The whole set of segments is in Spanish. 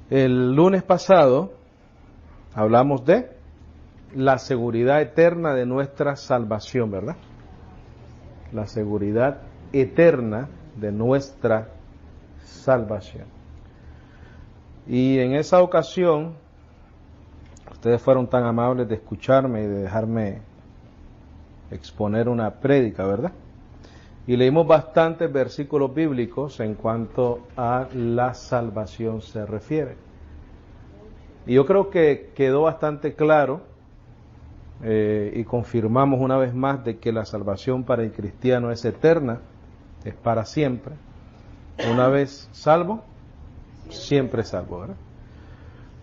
El lunes pasado hablamos de la seguridad eterna de nuestra salvación, ¿verdad? La seguridad eterna de nuestra salvación. Y en esa ocasión, ustedes fueron tan amables de escucharme y de dejarme exponer una prédica, ¿verdad? Y leímos bastantes versículos bíblicos en cuanto a la salvación se refiere. Y yo creo que quedó bastante claro y confirmamos una vez más de que la salvación para el cristiano es eterna, es para siempre. Una vez salvo, siempre salvo, ¿verdad?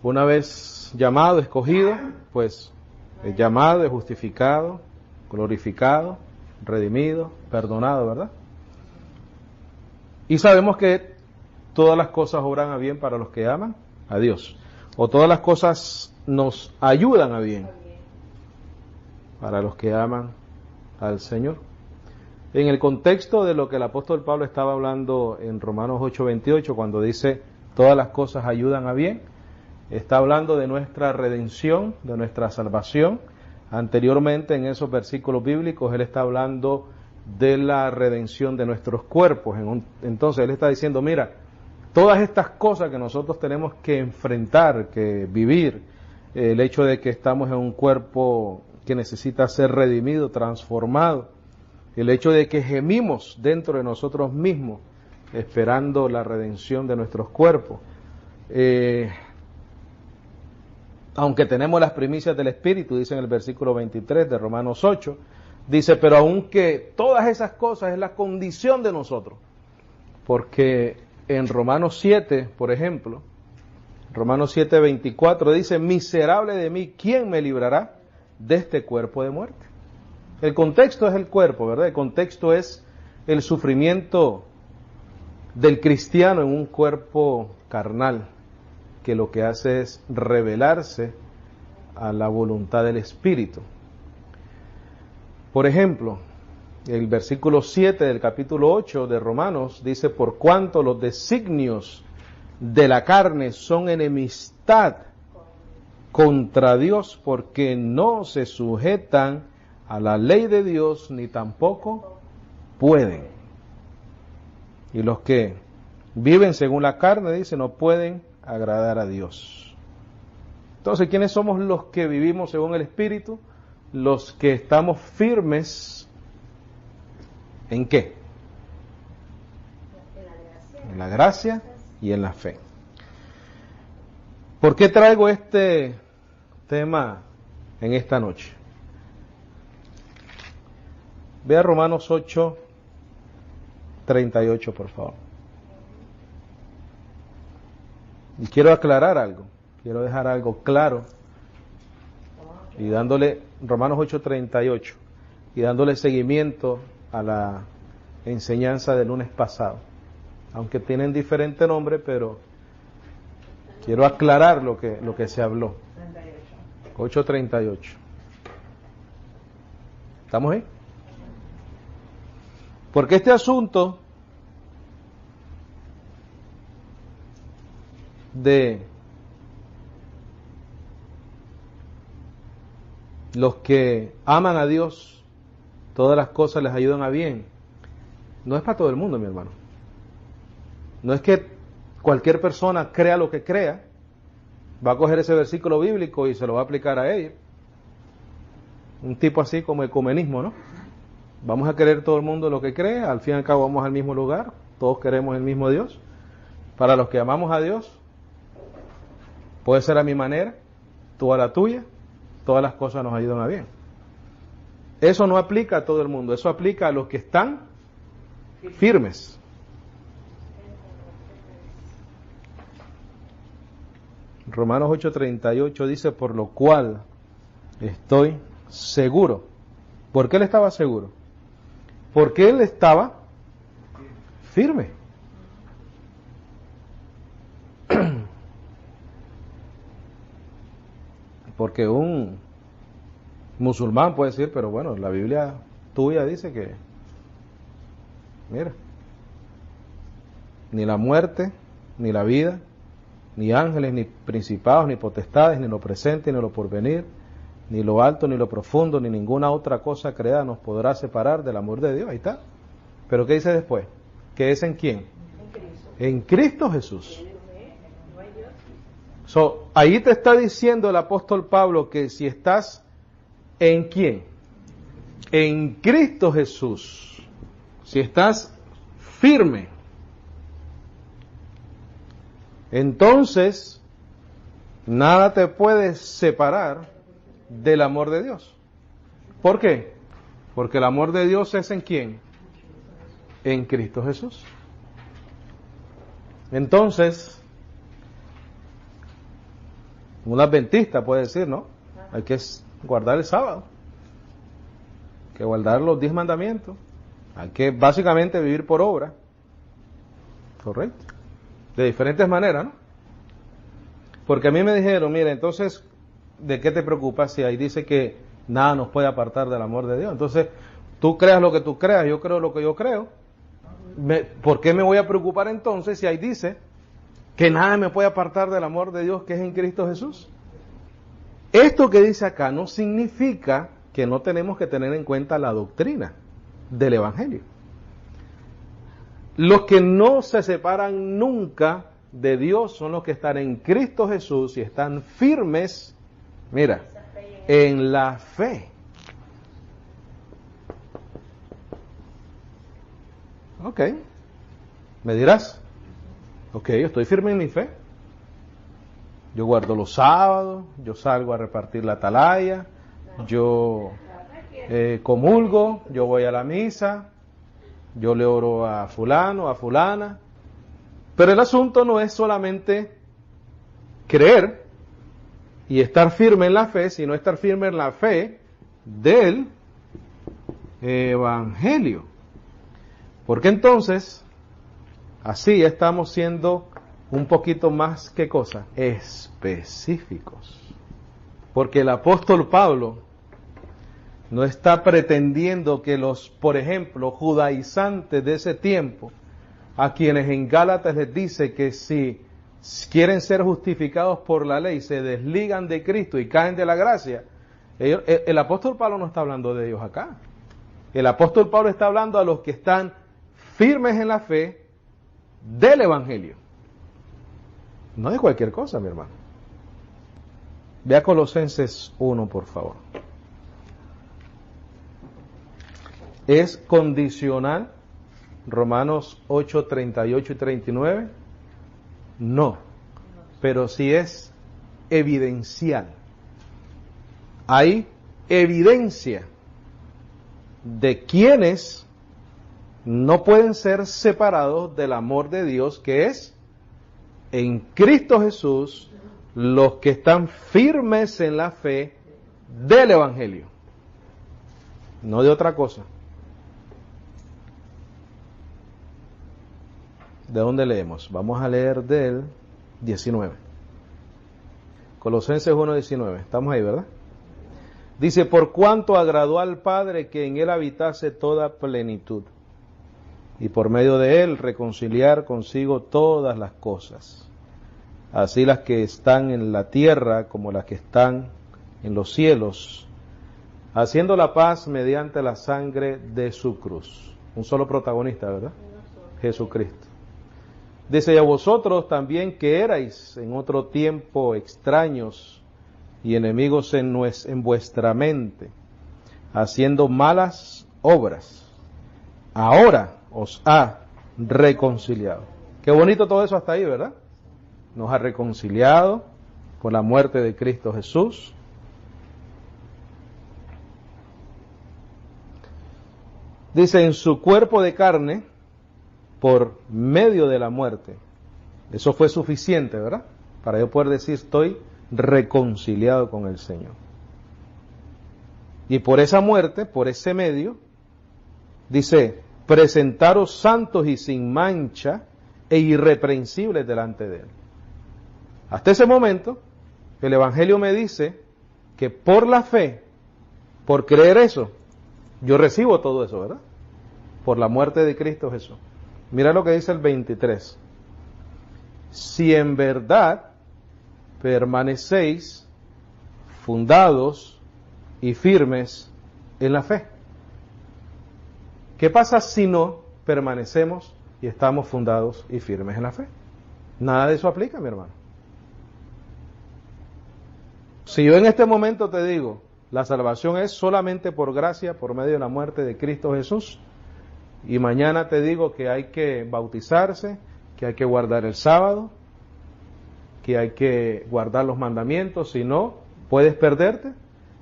Una vez llamado, escogido, pues es llamado, es justificado, glorificado, redimido, perdonado, ¿verdad? Y sabemos que todas las cosas obran a bien para los que aman a Dios, o todas las cosas nos ayudan a bien para los que aman al Señor. En el contexto de lo que el apóstol Pablo estaba hablando en Romanos 8:28, cuando dice todas las cosas ayudan a bien, está hablando de nuestra redención, de nuestra salvación. Anteriormente en esos versículos bíblicos él está hablando de la redención de nuestros cuerpos. Entonces él está diciendo, mira, todas estas cosas que nosotros tenemos que enfrentar, que vivir, el hecho de que estamos en un cuerpo que necesita ser redimido, transformado, el hecho de que gemimos dentro de nosotros mismos, esperando la redención de nuestros cuerpos. Aunque tenemos las primicias del Espíritu, dice en el versículo 23 de Romanos 8, dice, pero aunque todas esas cosas es la condición de nosotros, porque en Romanos 7, por ejemplo, Romanos 7:24 dice, miserable de mí, ¿quién me librará de este cuerpo de muerte? El contexto es el cuerpo, ¿verdad? El contexto es el sufrimiento del cristiano en un cuerpo carnal, que lo que hace es rebelarse a la voluntad del Espíritu. Por ejemplo, el versículo 7 del capítulo 8 de Romanos dice, por cuanto los designios de la carne son enemistad contra Dios, porque no se sujetan a la ley de Dios, ni tampoco pueden. Y los que viven según la carne, dice, no pueden agradar a Dios. Entonces, ¿quiénes somos los que vivimos según el Espíritu? Los que estamos firmes, ¿en qué? En la gracia y en la fe. ¿Por qué traigo este tema en esta noche? Vea Romanos 8:38, por favor. Y quiero aclarar algo, quiero dejar algo claro, y dándole, Romanos 8:38, y dándole seguimiento a la enseñanza del lunes pasado, aunque tienen diferente nombre, pero quiero aclarar lo que se habló. 8:38. ¿Estamos ahí? Porque este asunto de los que aman a Dios, todas las cosas les ayudan a bien, no es para todo el mundo, mi hermano. No es que cualquier persona crea lo que crea, va a coger ese versículo bíblico y se lo va a aplicar a ella. Un tipo así como ecumenismo, ¿no? Vamos a querer todo el mundo lo que cree, al fin y al cabo vamos al mismo lugar, todos queremos el mismo Dios. Para los que amamos a Dios, puede ser a mi manera, tú a la tuya, todas las cosas nos ayudan a bien. Eso no aplica a todo el mundo, eso aplica a los que están firmes. Romanos 8:38 dice, por lo cual estoy seguro. ¿Por qué él estaba seguro? Porque él estaba firme. Porque un musulmán puede decir, pero bueno, la Biblia tuya dice que, mira, ni la muerte, ni la vida, ni ángeles, ni principados, ni potestades, ni lo presente, ni lo porvenir, ni lo alto, ni lo profundo, ni ninguna otra cosa creada nos podrá separar del amor de Dios. Ahí está. Pero ¿qué dice después? ¿Que es en quién? En Cristo Jesús. Ahí te está diciendo el apóstol Pablo que si estás en quién, en Cristo Jesús, si estás firme, entonces nada te puede separar del amor de Dios. ¿Por qué? Porque el amor de Dios es en quién, en Cristo Jesús. Entonces, un adventista puede decir, ¿no? Hay que guardar el sábado, hay que guardar los 10 mandamientos, hay que básicamente vivir por obra, ¿correcto? De diferentes maneras, ¿no? Porque a mí me dijeron, mira, entonces, ¿de qué te preocupas si ahí dice que nada nos puede apartar del amor de Dios? Entonces, tú creas lo que tú creas, yo creo lo que yo creo. ¿Por qué me voy a preocupar entonces si ahí dice que nada me puede apartar del amor de Dios que es en Cristo Jesús? Esto que dice acá no significa que no tenemos que tener en cuenta la doctrina del Evangelio. Los que no se separan nunca de Dios son los que están en Cristo Jesús y están firmes, mira, en la fe. Ok, me dirás, ok, yo estoy firme en mi fe. Yo guardo los sábados, yo salgo a repartir la atalaya, yo comulgo, yo voy a la misa, yo le oro a fulano, a fulana. Pero el asunto no es solamente creer y estar firme en la fe, sino estar firme en la fe del Evangelio. Porque entonces, así ya estamos siendo un poquito más que cosa, específicos. Porque el apóstol Pablo no está pretendiendo que los, por ejemplo, judaizantes de ese tiempo, a quienes en Gálatas les dice que si quieren ser justificados por la ley, se desligan de Cristo y caen de la gracia. El apóstol Pablo no está hablando de ellos acá. El apóstol Pablo está hablando a los que están firmes en la fe del Evangelio. No de cualquier cosa, mi hermano. Ve a Colosenses 1, por favor. ¿Es condicional Romanos 8, 38 y 39? No, pero sí es evidencial. Hay evidencia de quienes no pueden ser separados del amor de Dios, que es en Cristo Jesús, los que están firmes en la fe del Evangelio, no de otra cosa. ¿De dónde leemos? Vamos a leer del 19. Colosenses 1:19. Estamos ahí, ¿verdad? Dice, por cuanto agradó al Padre que en Él habitase toda plenitud, y por medio de Él reconciliar consigo todas las cosas, así las que están en la tierra como las que están en los cielos, haciendo la paz mediante la sangre de su cruz. Un solo protagonista, ¿verdad? Jesucristo. Dice, y a vosotros también que erais en otro tiempo extraños y enemigos en vuestra mente, haciendo malas obras, ahora os ha reconciliado. Qué bonito todo eso hasta ahí, ¿verdad? Nos ha reconciliado por la muerte de Cristo Jesús. Dice, en su cuerpo de carne, por medio de la muerte. Eso fue suficiente, ¿verdad? Para yo poder decir, estoy reconciliado con el Señor. Y por esa muerte, por ese medio, dice, presentaros santos y sin mancha e irreprensibles delante de Él. Hasta ese momento, el Evangelio me dice que por la fe, por creer eso, yo recibo todo eso, ¿verdad? Por la muerte de Cristo Jesús. Mira lo que dice el 23. si en verdad permanecéis fundados y firmes en la fe. ¿Qué pasa si no permanecemos y estamos fundados y firmes en la fe? Nada de eso aplica, mi hermano. Si yo en este momento te digo, la salvación es solamente por gracia, por medio de la muerte de Cristo Jesús, y mañana te digo que hay que bautizarse, que hay que guardar el sábado, que hay que guardar los mandamientos, si no, puedes perderte,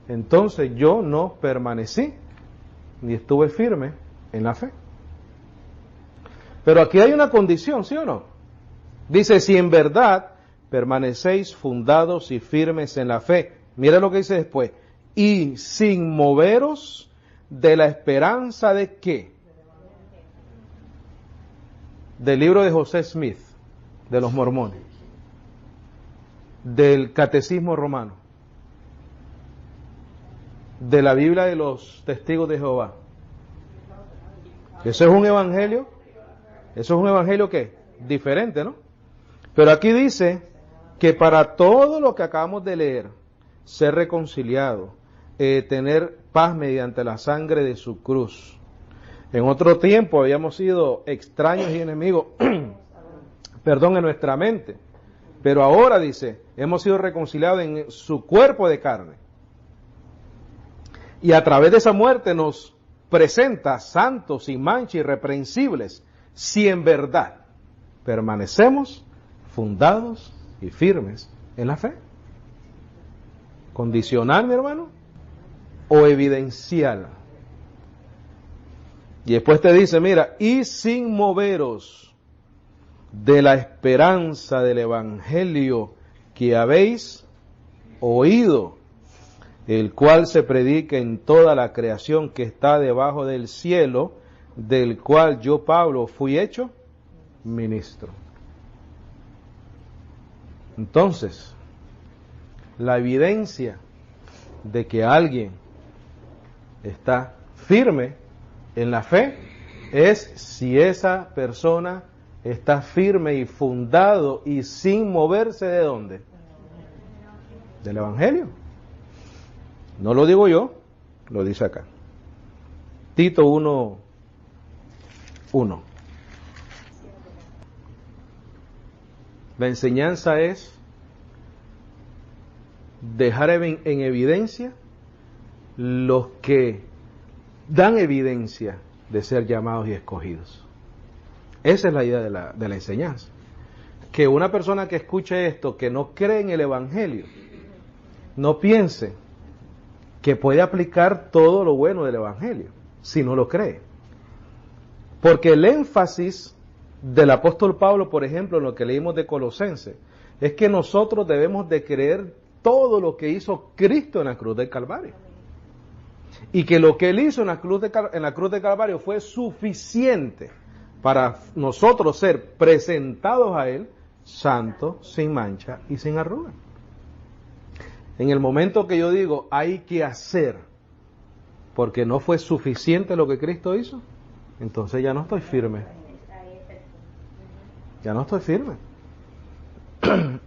entonces yo no permanecí, ni estuve firme en la fe. Pero aquí hay una condición, ¿sí o no? Dice, si en verdad permanecéis fundados y firmes en la fe. Mira lo que dice después. Y sin moveros de la esperanza de ¿qué? Del libro de José Smith, de los mormones, del catecismo romano, de la Biblia de los testigos de Jehová. Eso es un evangelio, ¿qué? Diferente, ¿no? Pero aquí dice que para todo lo que acabamos de leer, ser reconciliado, tener paz mediante la sangre de su cruz. En otro tiempo habíamos sido extraños y enemigos, en nuestra mente. Pero ahora dice, hemos sido reconciliados en su cuerpo de carne. Y a través de esa muerte nos presenta santos, sin mancha, irreprensibles, si en verdad permanecemos fundados y firmes en la fe. ¿Condicional, mi hermano? ¿O evidencial? Y después te dice, mira, y sin moveros de la esperanza del evangelio que habéis oído, el cual se predica en toda la creación que está debajo del cielo, del cual yo, Pablo, fui hecho ministro. Entonces, la evidencia de que alguien está firme en la fe es si esa persona está firme y fundado y sin moverse ¿de dónde? Del evangelio. No lo digo yo, lo dice acá. Tito 1:1. La enseñanza es dejar en evidencia los que dan evidencia de ser llamados y escogidos. Esa es la idea de la enseñanza. Que una persona que escuche esto, que no cree en el evangelio, no piense que puede aplicar todo lo bueno del evangelio, si no lo cree. Porque el énfasis del apóstol Pablo, por ejemplo, en lo que leímos de Colosenses, es que nosotros debemos de creer todo lo que hizo Cristo en la cruz del Calvario. Y que lo que Él hizo en la cruz de Calvario fue suficiente para nosotros ser presentados a Él santos, sin mancha y sin arruga. En el momento que yo digo hay que hacer, porque no fue suficiente lo que Cristo hizo, entonces ya no estoy firme. Ya no estoy firme.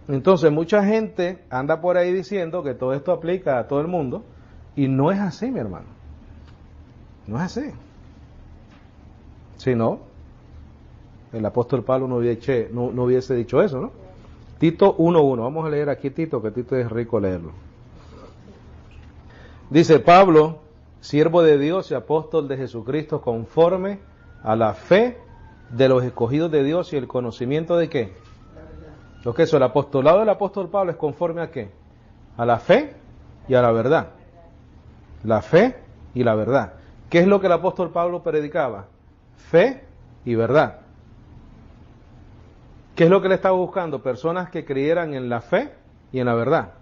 Entonces mucha gente anda por ahí diciendo que todo esto aplica a todo el mundo, y no es así, mi hermano. No es así. Si no, el apóstol Pablo no hubiese dicho eso, ¿no? Tito 1:1. Vamos a leer aquí Tito, que Tito es rico leerlo. Dice Pablo, siervo de Dios y apóstol de Jesucristo, conforme a la fe de los escogidos de Dios y el conocimiento de ¿qué? Lo que es el apostolado del apóstol Pablo es conforme a ¿qué? A la fe y a la verdad. La fe y la verdad. ¿Qué es lo que el apóstol Pablo predicaba? Fe y verdad. ¿Qué es lo que le estaba buscando? Personas que creyeran en la fe y en la verdad.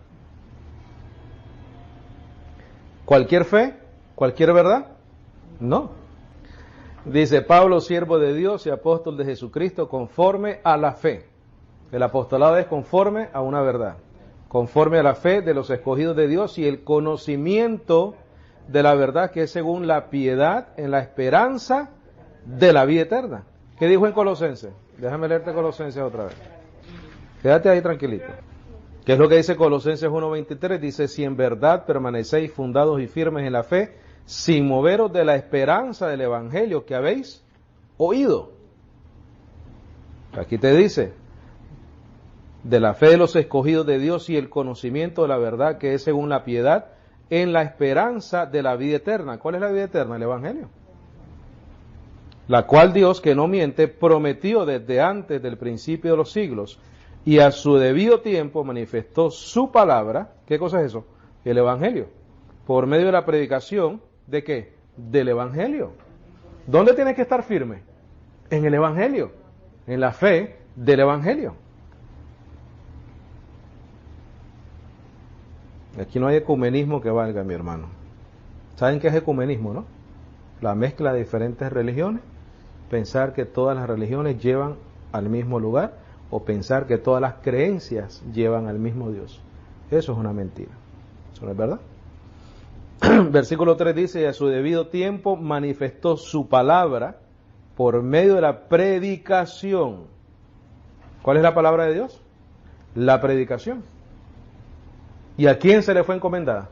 ¿Cualquier fe? ¿Cualquier verdad? No. Dice Pablo, siervo de Dios y apóstol de Jesucristo, conforme a la fe. El apostolado es conforme a una verdad. Conforme a la fe de los escogidos de Dios y el conocimiento de la verdad, que es según la piedad en la esperanza de la vida eterna. ¿Qué dijo en Colosenses? Déjame leerte Colosenses otra vez. Quédate ahí tranquilito. ¿Qué es lo que dice Colosenses 1:23? Dice, si en verdad permanecéis fundados y firmes en la fe, sin moveros de la esperanza del evangelio que habéis oído. Aquí te dice, de la fe de los escogidos de Dios y el conocimiento de la verdad que es según la piedad, en la esperanza de la vida eterna. ¿Cuál es la vida eterna? El evangelio. La cual Dios, que no miente, prometió desde antes del principio de los siglos, y a su debido tiempo manifestó su palabra. ¿Qué cosa es eso? El evangelio. Por medio de la predicación, ¿de qué? Del evangelio. ¿Dónde tienes que estar firme? En el evangelio. En la fe del evangelio. Aquí no hay ecumenismo que valga, mi hermano. ¿Saben qué es ecumenismo, no? La mezcla de diferentes religiones. Pensar que todas las religiones llevan al mismo lugar, o pensar que todas las creencias llevan al mismo Dios. Eso es una mentira. ¿Eso no es verdad? Versículo 3 dice, y a su debido tiempo manifestó su palabra por medio de la predicación. ¿Cuál es la palabra de Dios? La predicación. ¿Y a quién se le fue encomendada?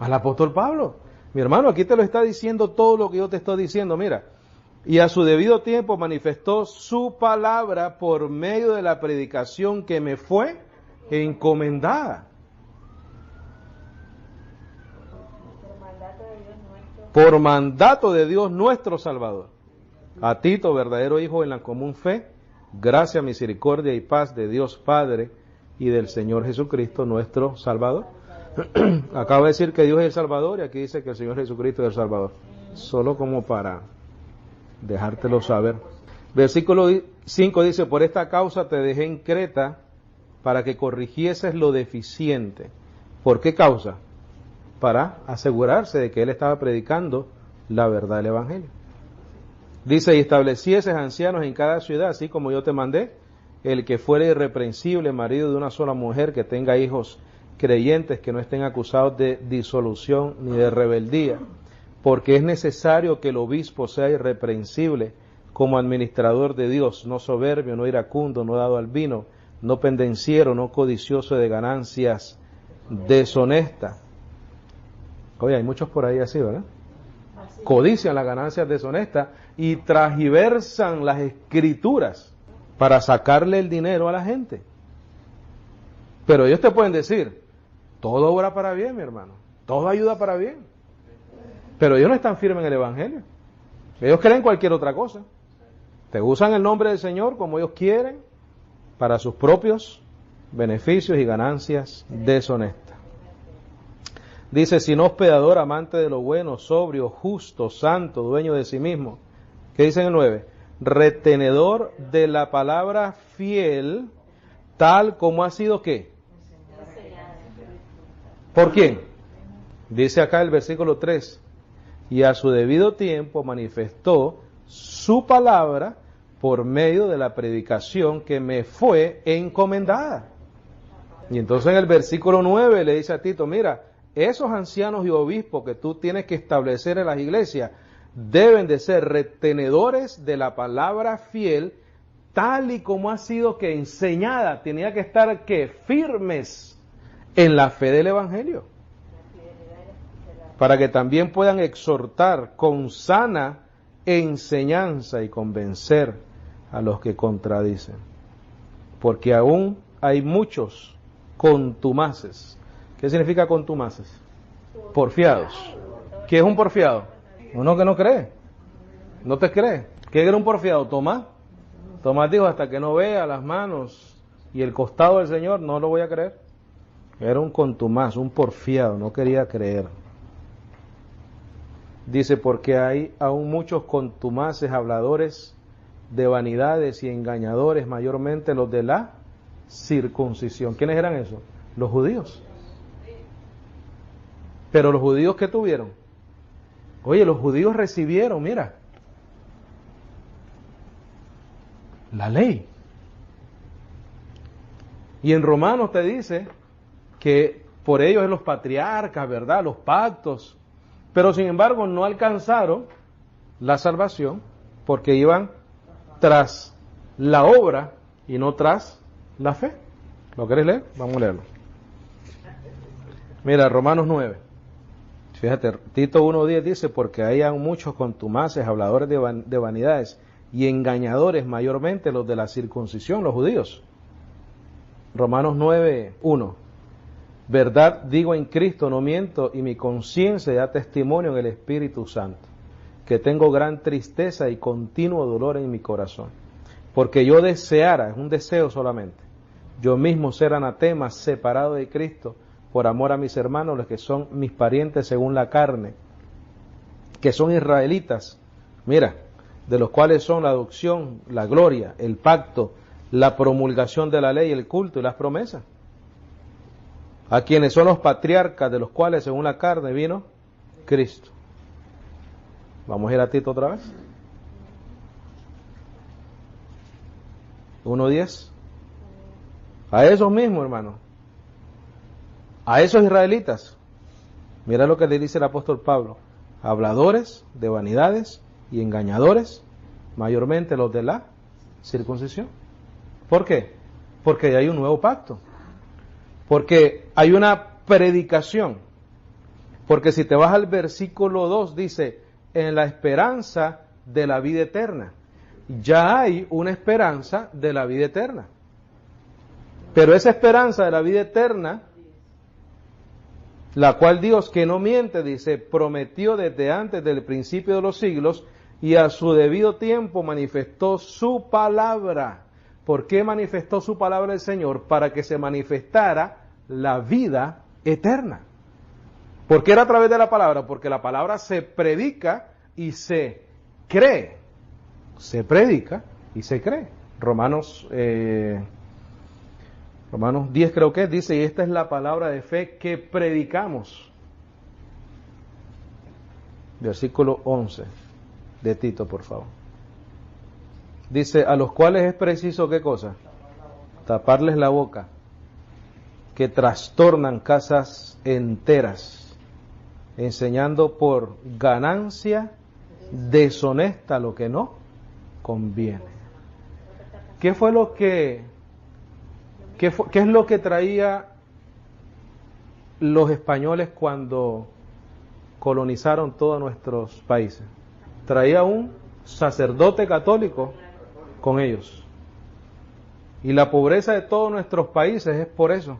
Al apóstol Pablo. Mi hermano, aquí te lo está diciendo todo lo que yo te estoy diciendo. Mira, y a su debido tiempo manifestó su palabra por medio de la predicación que me fue encomendada. Por mandato de Dios nuestro Salvador. A Tito, verdadero hijo en la común fe, gracia, misericordia y paz de Dios Padre y del Señor Jesucristo nuestro Salvador. Acaba de decir que Dios es el Salvador y aquí dice que el Señor Jesucristo es el Salvador. Solo como para dejártelo saber. Versículo 5 dice, por esta causa te dejé en Creta para que corrigieses lo deficiente. ¿Por qué causa? Para asegurarse de que él estaba predicando la verdad del Evangelio. Dice, y establecieses ancianos en cada ciudad, así como yo te mandé, el que fuere irreprensible, marido de una sola mujer, que tenga hijos creyentes, que no estén acusados de disolución ni de rebeldía, porque es necesario que el obispo sea irreprensible como administrador de Dios, no soberbio, no iracundo, no dado al vino, no pendenciero, no codicioso de ganancias deshonestas. Oye, hay muchos por ahí así, ¿verdad? Codician las ganancias deshonestas y transgiversan las escrituras para sacarle el dinero a la gente. Pero ellos te pueden decir, todo obra para bien, mi hermano, todo ayuda para bien. Pero ellos no están firmes en el Evangelio. Ellos creen cualquier otra cosa. Te usan el nombre del Señor como ellos quieren para sus propios beneficios y ganancias deshonestas. Dice, sino hospedador, amante de lo bueno, sobrio, justo, santo, dueño de sí mismo. ¿Qué dice en el 9? Retenedor de la palabra fiel, tal como ha sido ¿qué? ¿Por quién? Dice acá el versículo 3. Y a su debido tiempo manifestó su palabra por medio de la predicación que me fue encomendada. Y entonces en el versículo 9 le dice a Tito, mira, esos ancianos y obispos que tú tienes que establecer en las iglesias deben de ser retenedores de la palabra fiel, tal y como ha sido que enseñada, tenía que estar que firmes en la fe del Evangelio, para que también puedan exhortar con sana enseñanza y convencer a los que contradicen, porque aún hay muchos contumaces. ¿Qué significa contumaces? Porfiados. ¿Qué es un porfiado? Uno que no cree. ¿No te cree? ¿Qué era un porfiado? Tomás. Tomás dijo, hasta que no vea las manos y el costado del Señor, no lo voy a creer. Era un contumaz, un porfiado, no quería creer. Dice, porque hay aún muchos contumaces, habladores de vanidades y engañadores, mayormente los de la circuncisión. ¿Quiénes eran esos? Los judíos. Pero los judíos, ¿qué tuvieron? Oye, los judíos recibieron, mira, la ley. Y en Romanos te dice que por ellos es los patriarcas, ¿verdad? Los pactos. Pero sin embargo no alcanzaron la salvación porque iban tras la obra y no tras la fe. ¿Lo querés leer? Vamos a leerlo. Mira, Romanos 9. Fíjate, Tito 1:10 dice, porque hayan muchos contumaces, habladores de vanidades y engañadores, mayormente los de la circuncisión, los judíos. Romanos 9:1. Verdad digo en Cristo, no miento, y mi conciencia da testimonio en el Espíritu Santo, que tengo gran tristeza y continuo dolor en mi corazón. Porque yo deseara, es un deseo solamente, yo mismo ser anatema, separado de Cristo, por amor a mis hermanos, los que son mis parientes según la carne, que son israelitas, mira, de los cuales son la adopción, la gloria, el pacto, la promulgación de la ley, el culto y las promesas, a quienes son los patriarcas, de los cuales según la carne vino Cristo. Vamos a ir a Tito otra vez. 1:10. A esos mismos, hermanos, a esos israelitas, mira lo que le dice el apóstol Pablo, habladores de vanidades y engañadores, mayormente los de la circuncisión. ¿Por qué? Porque hay un nuevo pacto, porque hay una predicación, porque si te vas al versículo 2 dice, en la esperanza de la vida eterna. Ya hay una esperanza de la vida eterna, pero esa esperanza de la vida eterna, la cual Dios, que no miente, dice, prometió desde antes del principio de los siglos y a su debido tiempo manifestó su palabra. ¿Por qué manifestó su palabra el Señor? Para que se manifestara la vida eterna. ¿Por qué era a través de la palabra? Porque la palabra se predica y se cree. Se predica y se cree. Romanos 10 creo que dice, y esta es la palabra de fe que predicamos. Versículo 11 de Tito, por favor. Dice, a los cuales es preciso, ¿qué cosa? Taparles la boca, que trastornan casas enteras, enseñando por ganancia deshonesta lo que no conviene. ¿Qué fue lo que, qué es lo que traía los españoles cuando colonizaron todos nuestros países? Traía un sacerdote católico con ellos. Y la pobreza de todos nuestros países es por eso,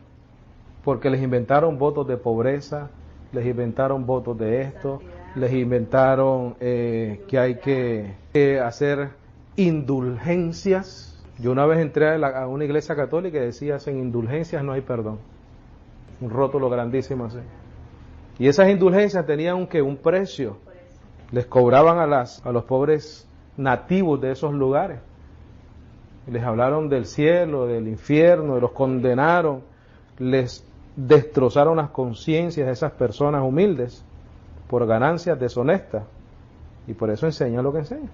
porque les inventaron votos de pobreza, les inventaron votos de esto, les inventaron que hay que hacer indulgencias. Yo una vez entré a una iglesia católica y decía, sin indulgencias no hay perdón. Un rótulo grandísimo así. Y esas indulgencias tenían un precio. Les cobraban a los pobres nativos de esos lugares. Les hablaron del cielo, del infierno, los condenaron, les destrozaron las conciencias de esas personas humildes por ganancias deshonestas. Y por eso enseñan lo que enseñan.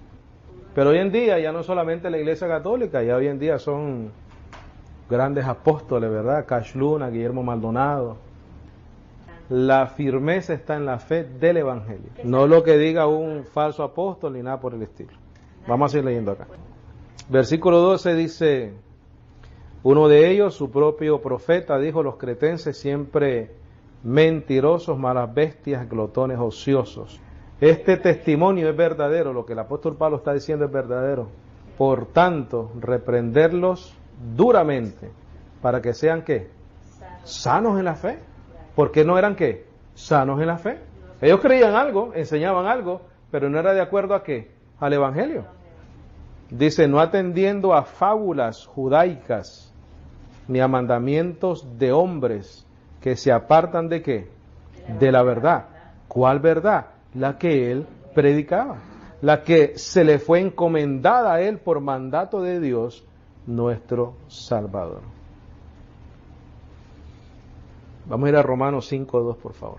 Pero hoy en día ya no solamente la Iglesia Católica, ya hoy en día son grandes apóstoles, ¿verdad? Cash Luna, Guillermo Maldonado. La firmeza está en la fe del Evangelio, no lo que diga un falso apóstol ni nada por el estilo. Vamos a seguir leyendo acá. Versículo 12 dice, uno de ellos, su propio profeta, dijo, los cretenses siempre mentirosos, malas bestias, glotones, ociosos. Este testimonio es verdadero, lo que el apóstol Pablo está diciendo es verdadero. Por tanto, reprenderlos duramente, para que sean, ¿qué? Sanos en la fe. ¿Por qué no eran, qué? Sanos en la fe. Ellos creían algo, enseñaban algo, pero no era de acuerdo a qué? Al Evangelio. Dice, no atendiendo a fábulas judaicas, ni a mandamientos de hombres que se apartan de qué? De la verdad. ¿Cuál verdad? La que él predicaba, la que se le fue encomendada a él por mandato de Dios, nuestro Salvador. Vamos a ir a Romanos 5:2, por favor.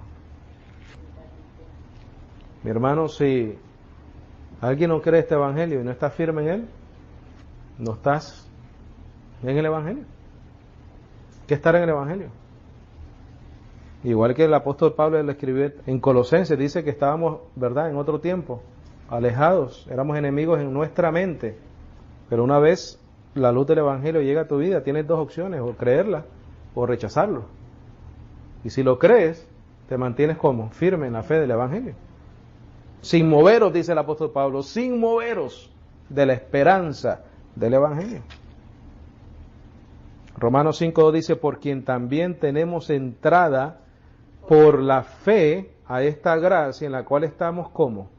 Mi hermano, si alguien no cree este evangelio y no está firme en él, no estás en el evangelio. ¿Qué estar en el evangelio? Igual que el apóstol Pablo le escribió en Colosenses, dice que estábamos, ¿verdad?, en otro tiempo, alejados, éramos enemigos en nuestra mente, pero una vez la luz del Evangelio llega a tu vida, tienes dos opciones, o creerla o rechazarlo. Y si lo crees, te mantienes como firme en la fe del Evangelio. Sin moveros, dice el apóstol Pablo, sin moveros de la esperanza del Evangelio. Romanos 5.2 dice, por quien también tenemos entrada por la fe a esta gracia en la cual estamos como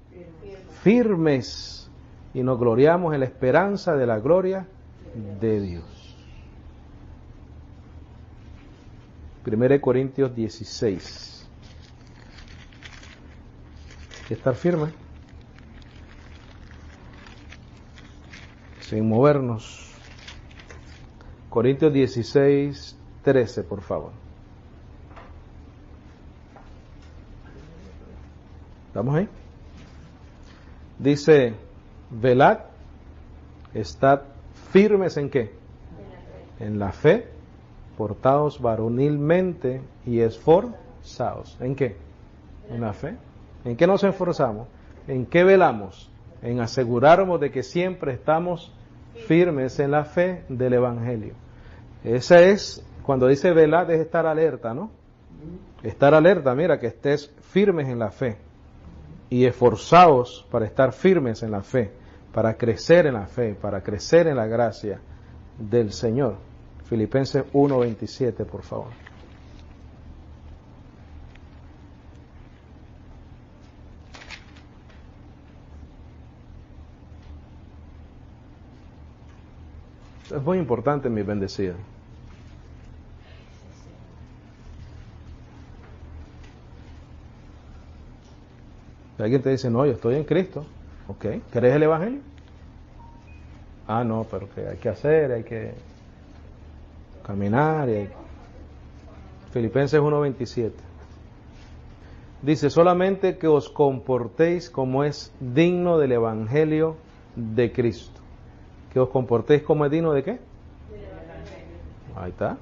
firmes y nos gloriamos en la esperanza de la gloria de Dios. 1 Corintios 16. Hay que estar firme, sin movernos. Corintios 16, 13, por favor. ¿Estamos ahí? Dice, velad, estad firmes ¿en qué? En la fe, portaos varonilmente y esforzaos. ¿En qué? En la fe. ¿En qué nos esforzamos? ¿En qué velamos? En asegurarnos de que siempre estamos firmes en la fe del Evangelio. Esa es, cuando dice velad, es estar alerta, ¿no? Estar alerta, mira, que estés firmes en la fe. Y esforzaos para estar firmes en la fe, para crecer en la fe, para crecer en la gracia del Señor. Filipenses 1:27, por favor. Es muy importante, mis bendecidos. Alguien te dice, no, yo estoy en Cristo. Ok, ¿crees el Evangelio? Ah, no, pero que hay que hacer, hay que caminar. Filipenses 1:27. Dice, solamente que os comportéis como es digno del Evangelio de Cristo. Que os comportéis como es digno de qué? Ahí está.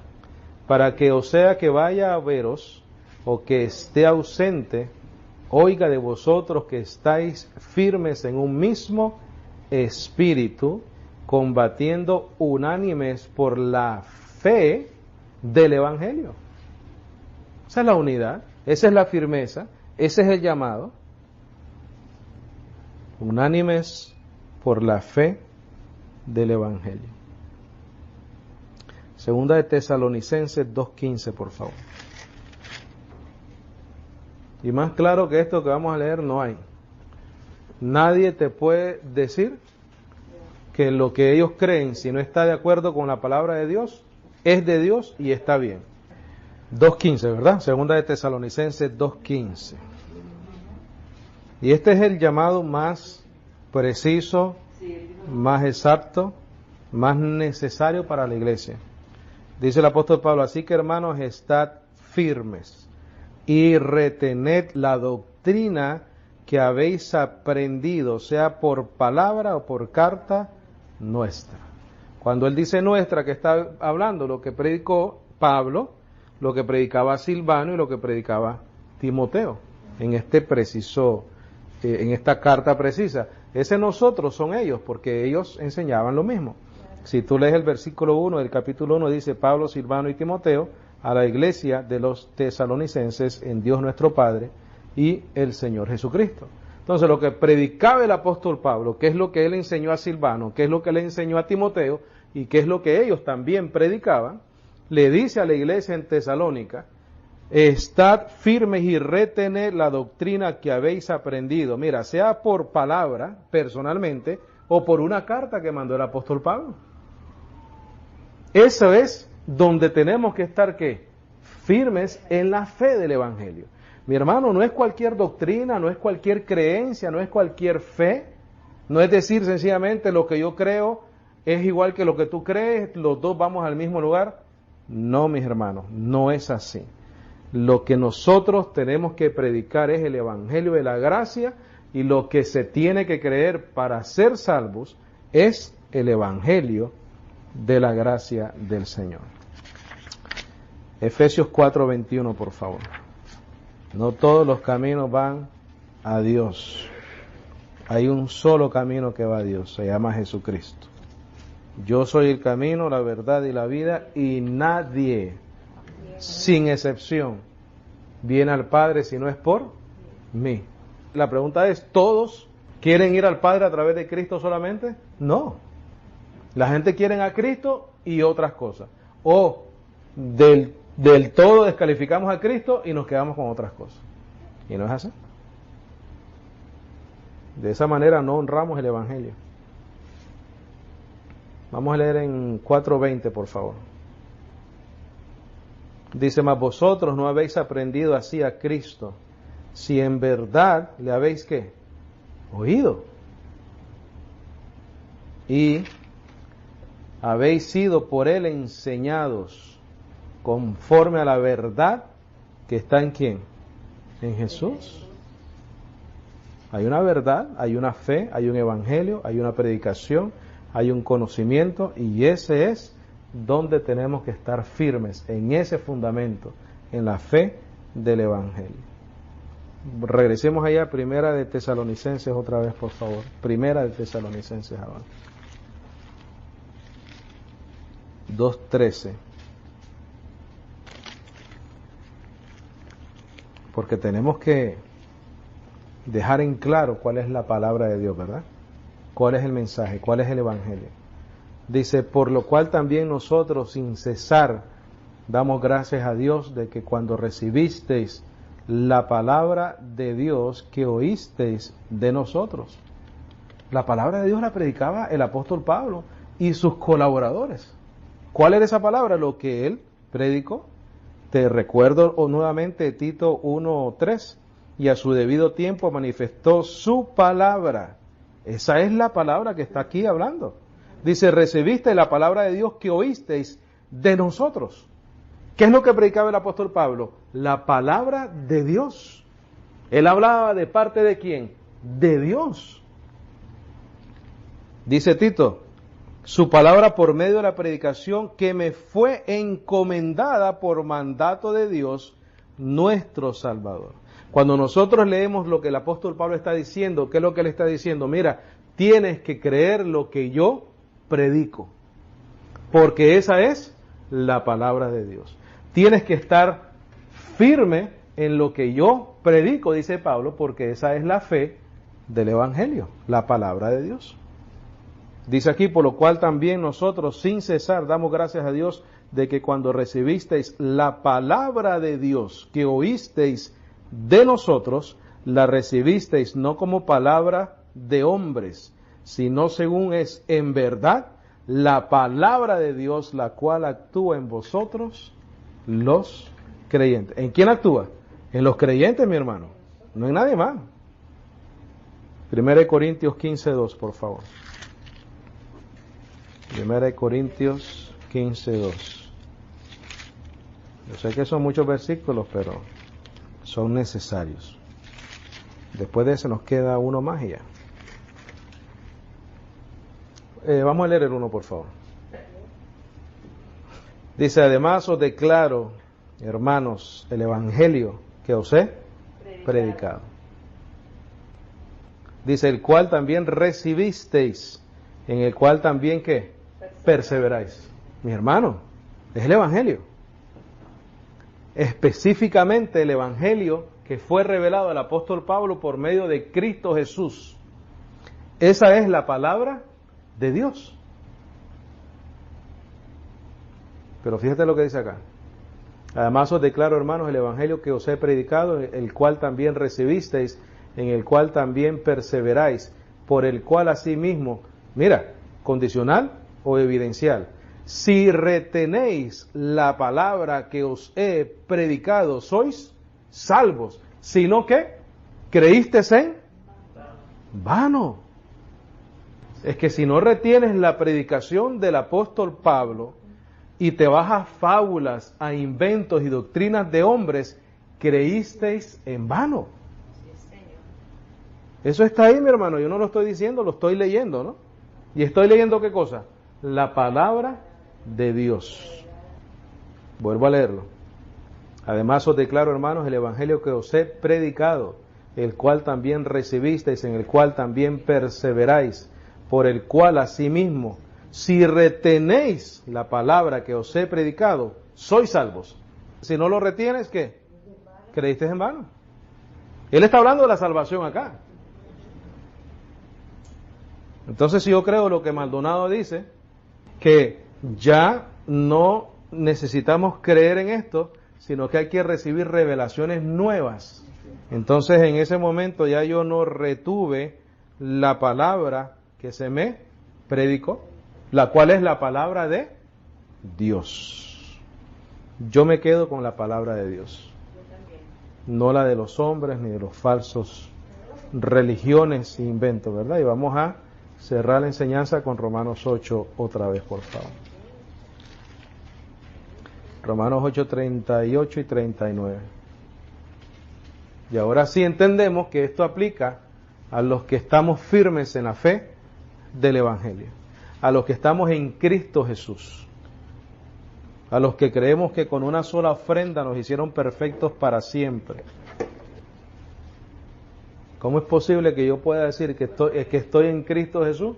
Para que o sea que vaya a veros o que esté ausente, oiga de vosotros que estáis firmes en un mismo espíritu, combatiendo unánimes por la fe del Evangelio. Esa es la unidad, esa es la firmeza, ese es el llamado. Unánimes por la fe del Evangelio. Segunda de Tesalonicenses 2:15, por favor. Y más claro que esto que vamos a leer no hay. Nadie te puede decir que lo que ellos creen, si no está de acuerdo con la palabra de Dios, es de Dios y está bien. 2:15, ¿verdad? Segunda de Tesalonicenses 2:15. Y este es el llamado más preciso, más exacto, más necesario para la iglesia. Dice el apóstol Pablo, así que hermanos, estad firmes y retened la doctrina que habéis aprendido, sea por palabra o por carta nuestra. Cuando él dice nuestra, que está hablando lo que predicó Pablo, lo que predicaba Silvano y lo que predicaba Timoteo, en esta carta precisa. Ese nosotros son ellos, porque ellos enseñaban lo mismo. Si tú lees el versículo 1 del capítulo 1, dice Pablo, Silvano y Timoteo, a la iglesia de los tesalonicenses en Dios nuestro Padre y el Señor Jesucristo. Entonces, lo que predicaba el apóstol Pablo, qué es lo que él enseñó a Silvano, qué es lo que le enseñó a Timoteo, y qué es lo que ellos también predicaban, le dice a la iglesia en Tesalónica, estad firmes y retened la doctrina que habéis aprendido. Mira, sea por palabra, personalmente, o por una carta que mandó el apóstol Pablo. Eso es donde tenemos que estar, ¿qué? Firmes en la fe del Evangelio. Mi hermano, no es cualquier doctrina, no es cualquier creencia, no es cualquier fe. No es decir sencillamente lo que yo creo es igual que lo que tú crees, los dos vamos al mismo lugar. No, mis hermanos, no es así. Lo que nosotros tenemos que predicar es el Evangelio de la gracia, y lo que se tiene que creer para ser salvos es el Evangelio de la gracia del Señor. Efesios 4:21, por favor. No todos los caminos van a Dios. Hay un solo camino que va a Dios, se llama Jesucristo. Yo soy el camino, la verdad y la vida, y nadie, sin excepción, viene al Padre si no es por mí. La pregunta es, ¿todos quieren ir al Padre a través de Cristo solamente? No. La gente quiere a Cristo y otras cosas. O del todo descalificamos a Cristo y nos quedamos con otras cosas. Y no es así. De esa manera no honramos el Evangelio. Vamos a leer en 4:20, por favor. Dice, mas vosotros no habéis aprendido así a Cristo, si en verdad le habéis, ¿qué? Oído. Y habéis sido por él enseñados conforme a la verdad que está en ¿quién? En Jesús. Hay una verdad, hay una fe, hay un evangelio, hay una predicación, hay un conocimiento, y ese es donde tenemos que estar firmes, en ese fundamento, en la fe del evangelio. Regresemos allá, Primera de Tesalonicenses otra vez, por favor. Primera de Tesalonicenses ahora. 2:13. Porque tenemos que dejar en claro cuál es la palabra de Dios, ¿verdad? ¿Cuál es el mensaje? ¿Cuál es el evangelio? Dice, por lo cual también nosotros sin cesar damos gracias a Dios de que cuando recibisteis la palabra de Dios que oísteis de nosotros. La palabra de Dios la predicaba el apóstol Pablo y sus colaboradores. ¿Cuál era esa palabra? Lo que él predicó. Te recuerdo nuevamente Tito 1:3, y a su debido tiempo manifestó su palabra. Esa es la palabra que está aquí hablando. Dice, recibiste la palabra de Dios que oísteis de nosotros. ¿Qué es lo que predicaba el apóstol Pablo? La palabra de Dios. Él hablaba de parte de ¿quién? De Dios. Dice Tito, su palabra por medio de la predicación que me fue encomendada por mandato de Dios, nuestro Salvador. Cuando nosotros leemos lo que el apóstol Pablo está diciendo, ¿qué es lo que él está diciendo? Mira, tienes que creer lo que yo predico, porque esa es la palabra de Dios. Tienes que estar firme en lo que yo predico, dice Pablo, porque esa es la fe del Evangelio, la palabra de Dios. Dice aquí, por lo cual también nosotros sin cesar damos gracias a Dios de que cuando recibisteis la palabra de Dios que oísteis de nosotros, la recibisteis no como palabra de hombres, sino según es en verdad la palabra de Dios, la cual actúa en vosotros los creyentes. ¿En quién actúa? En los creyentes, mi hermano, no en nadie más. 1 Corintios 15:2, por favor. 1 Corintios 15:2. Yo sé que son muchos versículos, pero son necesarios. Después de ese nos queda uno más y ya. Vamos a leer el 1, por favor. Dice, además os declaro, hermanos, el evangelio que os he predicado. Dice, el cual también recibisteis, en el cual también ¿qué? Perseveráis. Mi hermano, es el evangelio. Específicamente el evangelio que fue revelado al apóstol Pablo por medio de Cristo Jesús. Esa es la palabra de Dios. Pero fíjate lo que dice acá. Además os declaro, hermanos, el evangelio que os he predicado, el cual también recibisteis, en el cual también perseveráis, por el cual asimismo, mira, condicional o evidencial, si retenéis la palabra que os he predicado, sois salvos, sino que creísteis en vano. Es que si no retienes la predicación del apóstol Pablo y te vas a fábulas, a inventos y doctrinas de hombres, creísteis en vano. Eso está ahí, mi hermano, yo no lo estoy diciendo, lo estoy leyendo, ¿no? ¿Y estoy leyendo qué cosa? La palabra de Dios. Vuelvo a leerlo. Además os declaro, hermanos, el evangelio que os he predicado, el cual también recibisteis, en el cual también perseveráis, por el cual asimismo, si retenéis la palabra que os he predicado, sois salvos. Si no lo retienes, ¿qué? Creíste en vano. Él está hablando de la salvación acá. Entonces, si yo creo lo que Maldonado dice, que ya no necesitamos creer en esto, sino que hay que recibir revelaciones nuevas. Entonces, en ese momento ya yo no retuve la palabra que se me predicó, la cual es la palabra de Dios. Yo me quedo con la palabra de Dios, no la de los hombres ni de los falsos religiones e inventos, ¿verdad? Y vamos a cerrar la enseñanza con Romanos 8 otra vez, por favor. Romanos 8, 38 y 39. Y ahora sí entendemos que esto aplica a los que estamos firmes en la fe del Evangelio, a los que estamos en Cristo Jesús, a los que creemos que con una sola ofrenda nos hicieron perfectos para siempre. ¿Cómo es posible que yo pueda decir que estoy en Cristo Jesús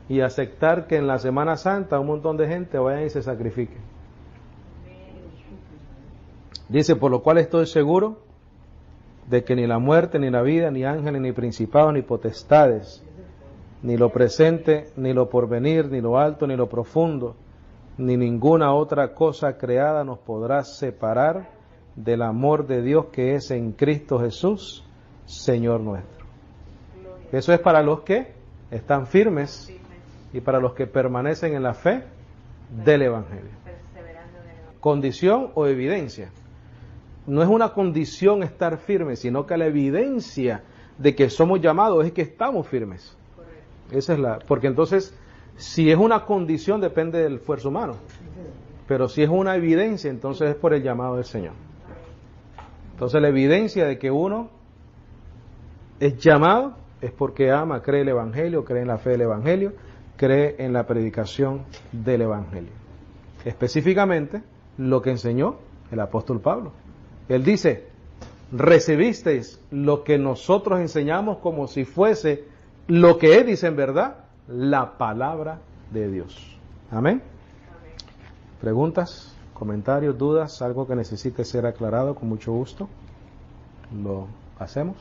y aceptar que en la Semana Santa un montón de gente vayan y se sacrifique? Dice, por lo cual estoy seguro de que ni la muerte, ni la vida, ni ángeles, ni principados, ni potestades, ni lo presente, ni lo porvenir, ni lo alto, ni lo profundo, ni ninguna otra cosa creada nos podrá separar del amor de Dios que es en Cristo Jesús, Señor nuestro. Eso es para los que están firmes y para los que permanecen en la fe del Evangelio. Condición o evidencia. No es una condición estar firme, sino que la evidencia de que somos llamados es que estamos firmes. Esa es porque entonces, si es una condición, depende del esfuerzo humano. Pero si es una evidencia, entonces es por el llamado del Señor. Entonces la evidencia de que uno es llamado es porque ama, cree el Evangelio, cree en la fe del Evangelio, cree en la predicación del Evangelio. Específicamente, lo que enseñó el apóstol Pablo. Él dice, recibisteis lo que nosotros enseñamos como si fuese lo que él dice en verdad, la palabra de Dios. Amén. ¿Preguntas, comentarios, dudas, algo que necesite ser aclarado? Con mucho gusto lo hacemos.